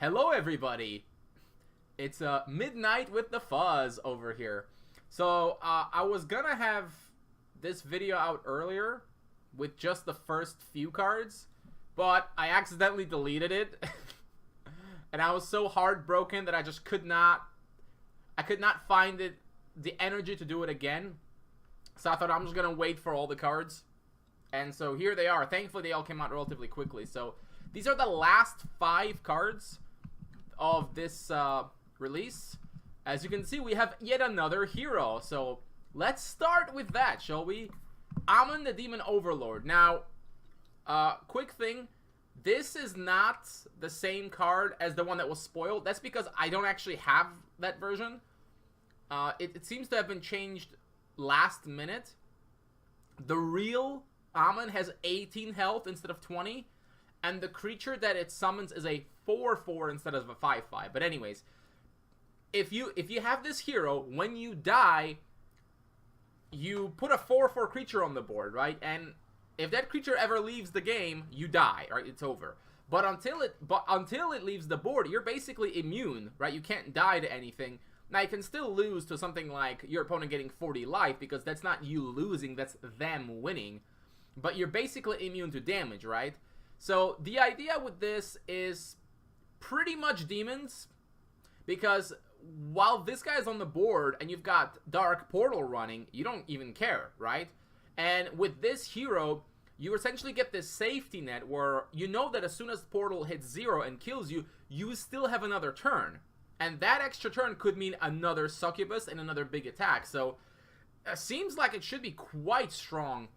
Hello everybody! It's midnight with the Fuzz over here. So I was gonna have this video out earlier with just the first few cards, but I accidentally deleted it. And I was so heartbroken that I just could not find the energy to do it again. So I thought I'm just gonna wait for all the cards. And so here they are. Thankfully they all came out relatively quickly. So these are the last 5 cards of this release. As you can see, we have yet another hero. So let's start with that, shall we? Aamon the Demon Overlord. Now, quick thing. This is not the same card as the one that was spoiled. That's because I don't actually have that version. It seems to have been changed last minute. The real Aamon has 18 health instead of 20. And the creature that it summons is a 4/4 instead of a 5/5. But anyways, if you have this hero, when you die, you put a 4/4 creature on the board, right? And if that creature ever leaves the game, you die, right? It's over. But until it leaves the board, you're basically immune, right? You can't die to anything. Now you can still lose to something like your opponent getting 40 life, because that's not you losing, that's them winning. But you're basically immune to damage, right? So the idea with this is pretty much demons, because while this guy's on the board and you've got Dark Portal running, you don't even care, right? And with this hero, you essentially get this safety net where you know that as soon as Portal hits 0 and kills you, you still have another turn. And that extra turn could mean another Succubus and another big attack. So it seems like it should be quite strong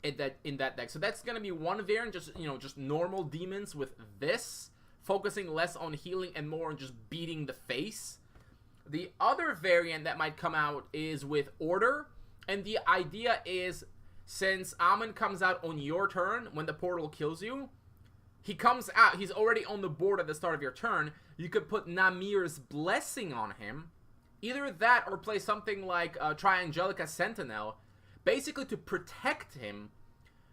in that deck. So that's gonna be one variant, just normal demons with this, focusing less on healing and more on just beating the face. The other variant that might come out is with Order, and the idea is, since Aamon comes out on your turn when the portal kills you, he comes out, he's already on the board at the start of your turn. You could put Namir's Blessing on him, either that or play something like Triangelica Sentinel, basically to protect him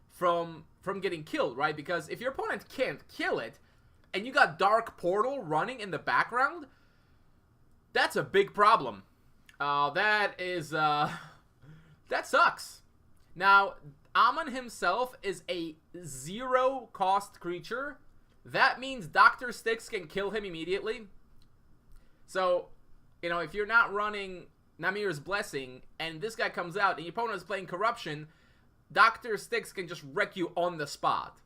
from getting killed, right? Because if your opponent can't kill it, and you got Dark Portal running in the background, that's a big problem. That sucks. Now, Aamon himself is a 0-cost creature. That means Dr. Styx can kill him immediately. So, if you're not running Namir's Blessing, and this guy comes out, and your opponent is playing Corruption, Dr. Styx can just wreck you on the spot.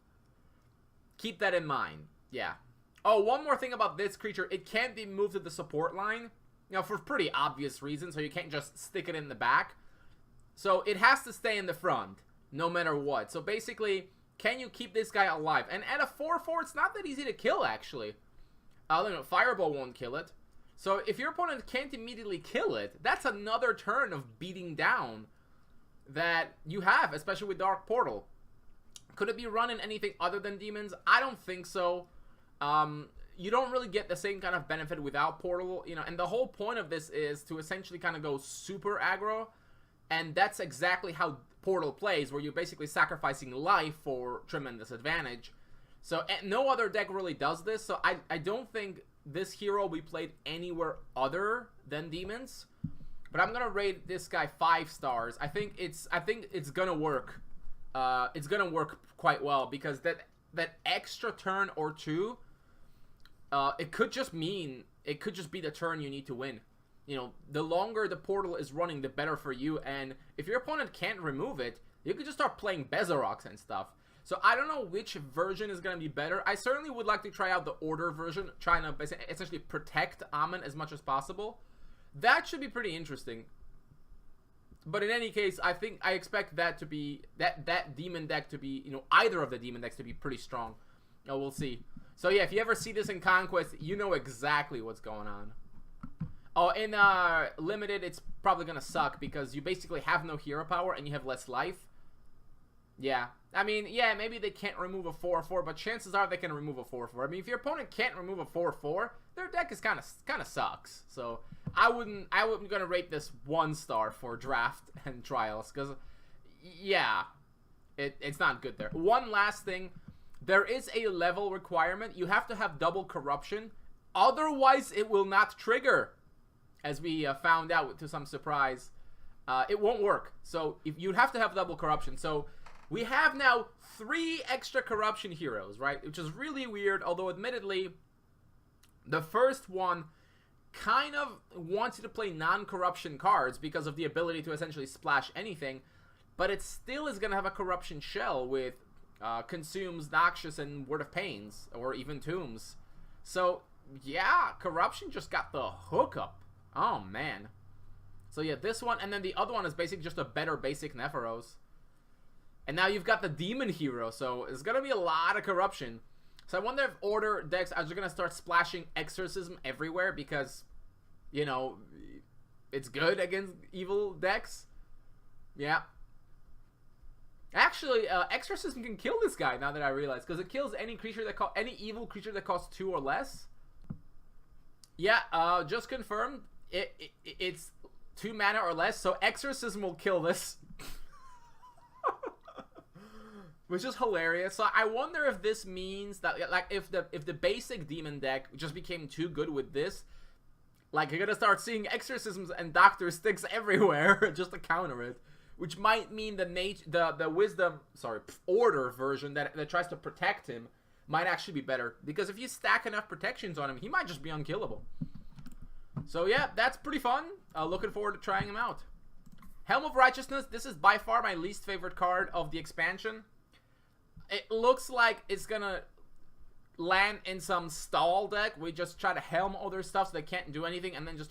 Keep that in mind. Yeah. Oh, one more thing about this creature. It can't be moved to the support line, for pretty obvious reasons, so you can't just stick it in the back. So it has to stay in the front, no matter what. So basically, can you keep this guy alive? And at a 4/4, it's not that easy to kill, actually. Fireball won't kill it. So if your opponent can't immediately kill it, that's another turn of beating down that you have, especially with Dark Portal. Could it be running anything other than demons? I don't think so. You don't really get the same kind of benefit without Portal, and the whole point of this is to essentially kind of go super aggro, and that's exactly how Portal plays, where you're basically sacrificing life for tremendous advantage. So no other deck really does this, so I don't think this hero will be played anywhere other than demons. But I'm gonna rate this guy 5 stars. I think it's gonna work. It's gonna work quite well, because that extra turn or two, it could just be the turn you need to win. The longer the portal is running, the better for you. And if your opponent can't remove it, you could just start playing Bezarox and stuff. So I don't know which version is gonna be better. I certainly would like to try out the Order version, trying to essentially protect Aamon as much as possible. That should be pretty interesting. But in any case, I expect that to be that demon deck to be, either of the demon decks to be pretty strong. We'll see. So yeah, if you ever see this in Conquest, you know exactly what's going on. Oh, in Limited, it's probably gonna suck, because you basically have no hero power and you have less life. Yeah. I mean, yeah, maybe they can't remove a 4/4, but chances are they can remove a 4/4. I mean, if your opponent can't remove a 4/4, their deck is kind of sucks. So I wouldn't gonna rate this 1 star for draft and trials, because yeah, it's not good there. One last thing, there is a level requirement. You have to have double corruption. Otherwise, it will not trigger. As we found out to some surprise, it won't work. So if you have to have double corruption. So we have now 3 extra corruption heroes, right? Which is really weird, although admittedly, the first one kind of wants you to play non-corruption cards because of the ability to essentially splash anything, but it still is going to have a corruption shell with Consumes, Noxious, and Word of Pains, or even Tombs. So, yeah, corruption just got the hookup. Oh, man. So, yeah, this one, and then the other one is basically just a better basic Nephiros. And now you've got the Demon Hero, so it's going to be a lot of corruption. So I wonder if Order decks are just going to start splashing Exorcism everywhere because, you know, it's good against evil decks. Yeah. Actually, Exorcism can kill this guy now that I realize, because it kills any creature that any evil creature that costs 2 or less. Yeah, just confirmed. It's 2 mana or less, so Exorcism will kill this. Which is hilarious. So I wonder if this means that, like, if the basic demon deck just became too good with this, like, you're gonna start seeing Exorcisms and Doctor Sticks everywhere just to counter it, which might mean the Wisdom, Order version that tries to protect him might actually be better, because if you stack enough protections on him, he might just be unkillable. So yeah, that's pretty fun. Looking forward to trying him out. Helm of Righteousness. This is by far my least favorite card of the expansion. It looks like it's gonna land in some stall deck. We just try to helm other stuff so they can't do anything, and then just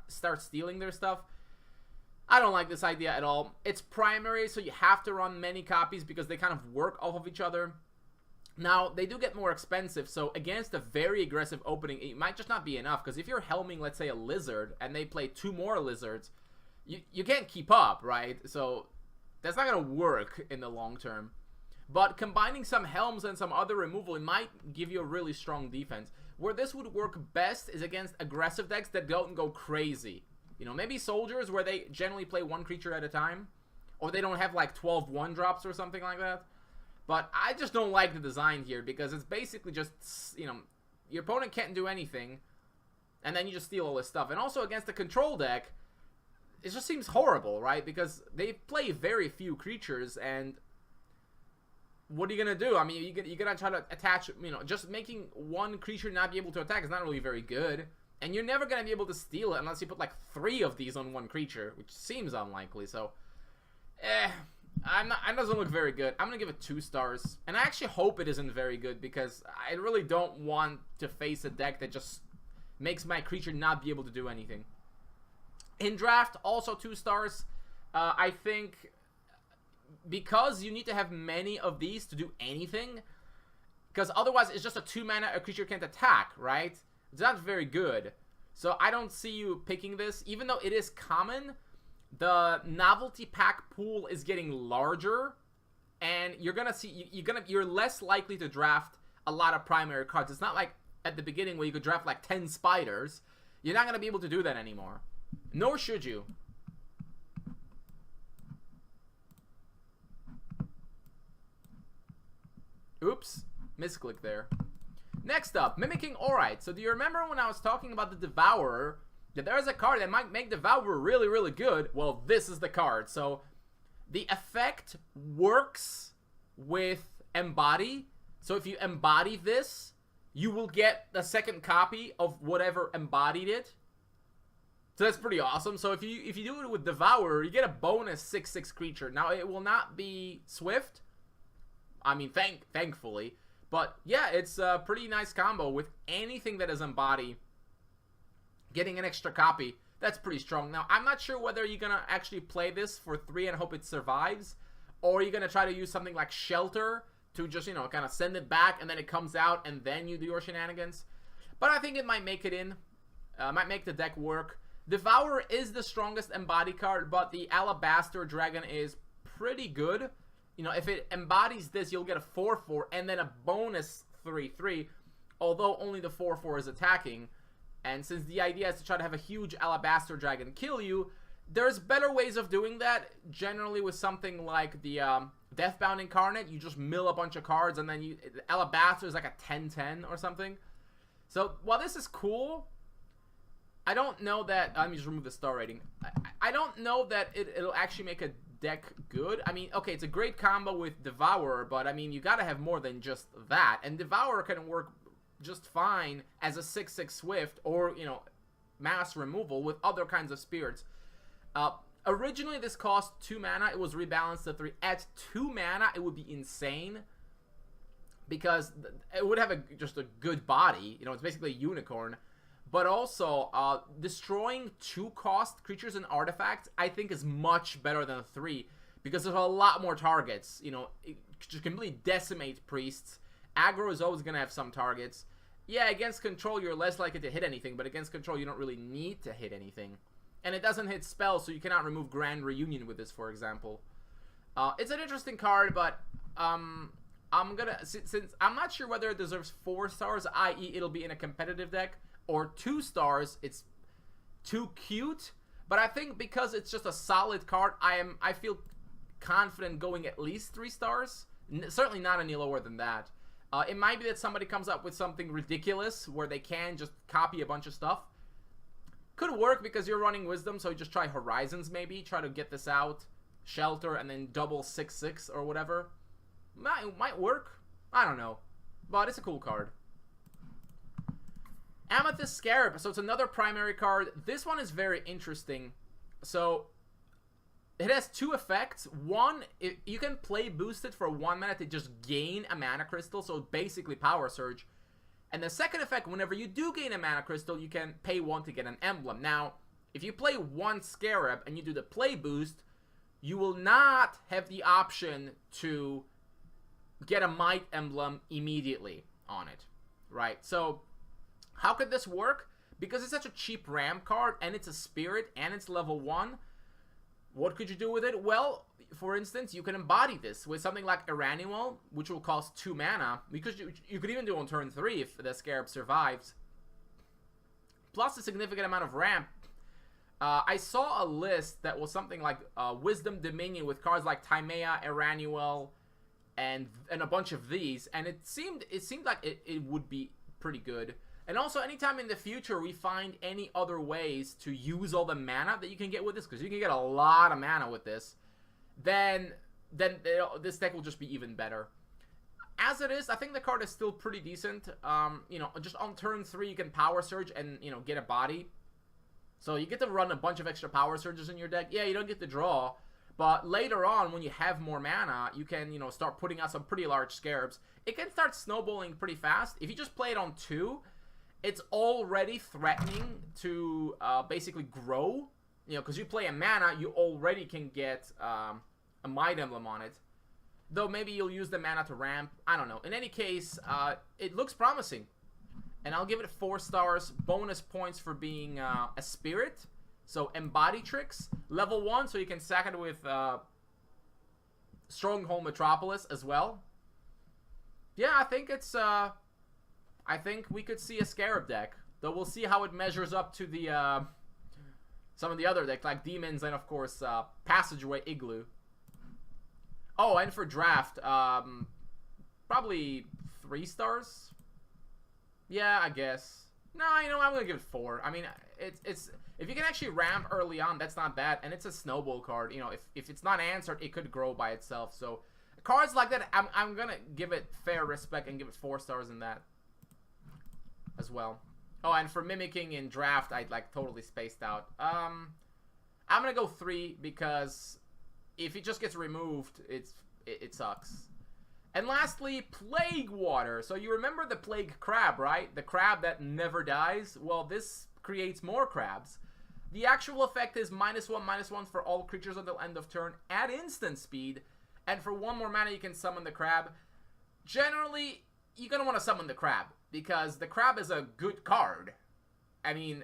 start stealing their stuff. I don't like this idea at all. It's primary, so you have to run many copies because they kind of work off of each other. Now, they do get more expensive, so against a very aggressive opening, it might just not be enough, because if you're helming, let's say, a lizard, and they play 2 more lizards, you can't keep up, right? So that's not going to work in the long term. But combining some helms and some other removal, it might give you a really strong defense. Where this would work best is against aggressive decks that don't go crazy. You know, maybe soldiers where they generally play 1 creature at a time. Or they don't have like 12 1-drops or something like that. But I just don't like the design here because it's basically just, you know, your opponent can't do anything. And then you just steal all this stuff. And also against a control deck, it just seems horrible, right? Because they play very few creatures, and what are you going to do? I mean, you're going to try to attach, you know, just making 1 creature not be able to attack is not really very good. And you're never going to be able to steal it unless you put like 3 of these on 1 creature, which seems unlikely. So, it doesn't look very good. I'm going to give it 2 stars. And I actually hope it isn't very good because I really don't want to face a deck that just makes my creature not be able to do anything. In draft, also 2 stars. I think because you need to have many of these to do anything, because otherwise it's just a 2 mana a creature can't attack, right? It's not very good. So I don't see you picking this. Even though it is common, the novelty pack pool is getting larger, and you're gonna see you're less likely to draft a lot of primary cards. It's not like at the beginning where you could draft like 10 spiders. You're not gonna be able to do that anymore. Nor should you. Oops, misclick there. Next up, Mimicking Aurite. So do you remember when I was talking about the Devourer, that there is a card that might make Devourer really, really good? Well, this is the card. So the effect works with Embody. So if you embody this, you will get the second copy of whatever embodied it. So that's pretty awesome. So if you do it with Devourer, you get a bonus 6/6 creature. Now it will not be Swift. I mean, thankfully. But yeah, it's a pretty nice combo with anything that is Embody. Getting an extra copy, that's pretty strong. Now, I'm not sure whether you're going to actually play this for 3 and hope it survives, or you're going to try to use something like Shelter to just, you know, kind of send it back, and then it comes out, and then you do your shenanigans. But I think it might make it in. Might make the deck work. Devourer is the strongest Embody card, but the Alabaster Dragon is pretty good. You know, if it embodies this, you'll get a 4/4 and then a bonus 3/3, although only the 4/4 is attacking. And since the idea is to try to have a huge Alabaster Dragon kill you, There's better ways of doing that. Generally with something like the Deathbound Incarnate, you just mill a bunch of cards, and then Alabaster is like a 10-10 or something. So while this is cool, I don't know that... let me just remove the star rating. I don't know that it'll actually make a deck good. I mean, okay, it's a great combo with Devourer, but I mean, you gotta have more than just that. And Devourer can work just fine as a 6/6 Swift, or, you know, mass removal with other kinds of spirits. Originally, this cost 2 mana. It was rebalanced to 3. At 2 mana, it would be insane, because it would have just a good body. You know, it's basically a unicorn. But also, destroying 2-cost creatures and artifacts, I think, is much better than 3, because there's a lot more targets. You know, it just completely decimate priests. Aggro is always going to have some targets. Yeah, against control, you're less likely to hit anything, but against control, you don't really need to hit anything. And it doesn't hit spells, so you cannot remove Grand Reunion with this, for example. It's an interesting card, but I'm gonna... Since I'm not sure whether it deserves 4 stars, i.e. it'll be in a competitive deck, or 2 stars, it's too cute. But I think because it's just a solid card, I feel confident going at least 3 stars. Certainly not any lower than that. It might be that somebody comes up with something ridiculous where they can just copy a bunch of stuff. Could work because you're running Wisdom, so you just try Horizons maybe. Try to get this out. Shelter, and then double 6/6 or whatever. Might work. I don't know. But it's a cool card. Amethyst Scarab. So it's another primary card. This one is very interesting. So it has 2 effects. One, you can play boost it for 1 mana to just gain a mana crystal. So basically Power Surge. And the second effect, whenever you do gain a mana crystal, you can pay 1 to get an emblem. Now, if you play 1 Scarab and you do the play boost, you will not have the option to get a Might emblem immediately on it, right? So how could this work? Because it's such a cheap ramp card, and it's a spirit, and it's level 1, what could you do with it? Well, for instance, you can embody this with something like Eranuel, which will cost 2 mana, because you could even do it on turn 3 if the Scarab survives. Plus a significant amount of ramp. I saw a list that was something like Wisdom Dominion with cards like Timea, Eranuel, and a bunch of these, and it seemed like it would be pretty good. And also, anytime in the future we find any other ways to use all the mana that you can get with this, because you can get a lot of mana with this, then this deck will just be even better. As it is, I think the card is still pretty decent. You know, just on turn 3 you can Power Surge and, you know, get a body. So you get to run a bunch of extra Power Surges in your deck. Yeah, you don't get to draw, but later on when you have more mana, you can, you know, start putting out some pretty large Scarabs. It can start snowballing pretty fast. If you just play it on 2, it's already threatening to basically grow. You know, because you play a mana, you already can get a Might Emblem on it. Though maybe you'll use the mana to ramp. I don't know. In any case, it looks promising. And I'll give it 4 stars. Bonus points for being a spirit. So Embody Tricks. Level 1, so you can sack it with Stronghold Metropolis as well. Yeah, I think it's... I think we could see a Scarab deck. Though we'll see how it measures up to the... some of the other decks, like Demons and, of course, Passageway Igloo. Oh, and for draft, probably 3 stars? Yeah, I guess. No, you know, I'm going to give it 4. I mean, it's if you can actually ramp early on, that's not bad. And it's a snowball card. You know, if it's not answered, it could grow by itself. So, cards like that, I'm going to give it fair respect and give it 4 stars in that as well. Oh, and for mimicking in draft, I like totally spaced out. I'm gonna go 3 because if it just gets removed, it sucks. And lastly, Plague Water. So you remember the Plague Crab, right? The crab that never dies. Well, this creates more crabs. The actual effect is -1/-1 for all creatures until end of turn at instant speed. And for 1 more mana, you can summon the crab. Generally, you're gonna want to summon the crab, because the crab is a good card. I mean,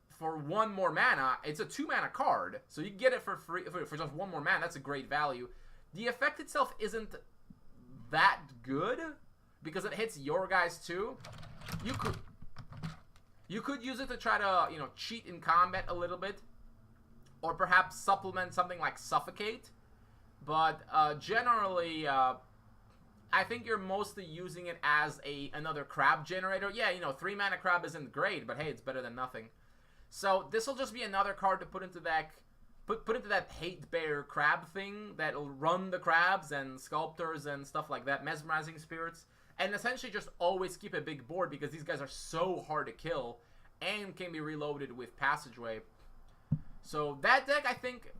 for 1 more mana, it's a 2 mana card, so you get it for free for just 1 more mana. That's a great value. The effect itself isn't that good because it hits your guys too. You could use it to try to, you know, cheat in combat a little bit, or perhaps supplement something like Suffocate. But generally, I think you're mostly using it as another crab generator. Yeah, you know, 3 mana crab isn't great, but hey, it's better than nothing. So this will just be another card to put into that put into that hate bear crab thing that'll run the crabs and sculptors and stuff like that, mesmerizing spirits, and essentially just always keep a big board because these guys are so hard to kill and can be reloaded with Passageway. So that deck I think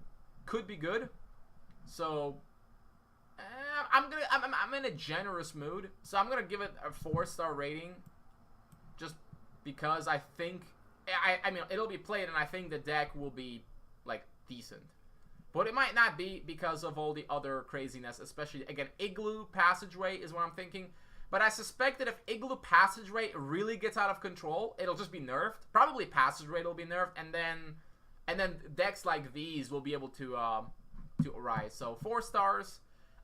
could be good. So I'm in a generous mood, so I'm gonna give it a 4-star rating, just because I think I mean it'll be played and I think the deck will be like decent, but it might not be because of all the other craziness. Especially again, Igloo Passageway is what I'm thinking, but I suspect that if Igloo Passageway really gets out of control, it'll just be nerfed. Probably Passageway will be nerfed, and then decks like these will be able to arise. So 4 stars.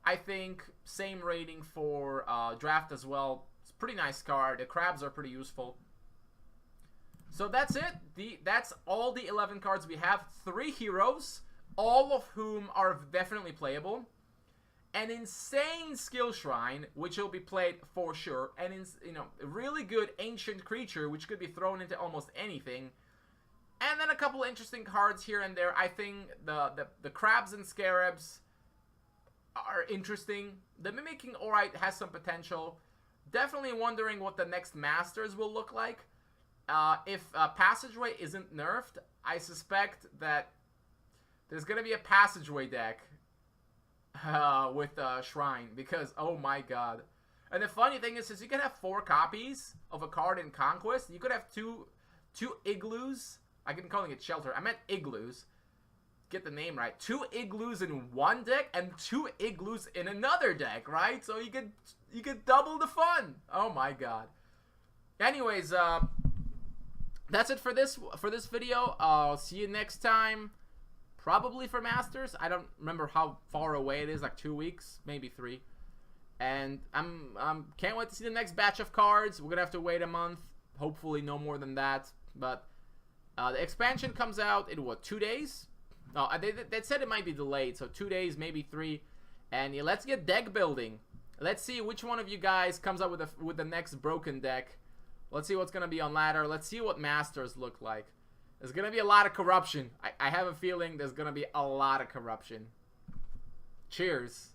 I think same rating for Draft as well. It's a pretty nice card. The crabs are pretty useful. So that's it. That's all the 11 cards we have. 3 heroes, all of whom are definitely playable. An insane skill shrine, which will be played for sure. And a really good ancient creature, which could be thrown into almost anything. And then a couple interesting cards here and there. I think the crabs and scarabs are interesting. The Mimicking Orite has some potential. Definitely wondering what the next Masters will look like. If Passageway isn't nerfed, I suspect that there's going to be a Passageway deck with Shrine, because, oh my god. And the funny thing is you can have 4 copies of a card in Conquest. You could have two Igloos. I keep calling it Shelter. I meant Igloos. Get the name right. 2 Igloos in one deck and 2 Igloos in another deck, right? So you could double the fun. Oh my god. Anyways, that's it for this video. I'll see you next time. Probably for Masters. I don't remember how far away it is, like 2 weeks, maybe 3. And I'm can't wait to see the next batch of cards. We're gonna have to wait a month. Hopefully no more than that. But the expansion comes out in what, 2 days? Oh, they said it might be delayed, so 2 days, maybe 3. And yeah, let's get deck building. Let's see which one of you guys comes up with the next broken deck. Let's see what's gonna be on ladder. Let's see what Masters look like. There's gonna be a lot of corruption. I have a feeling there's gonna be a lot of corruption. Cheers.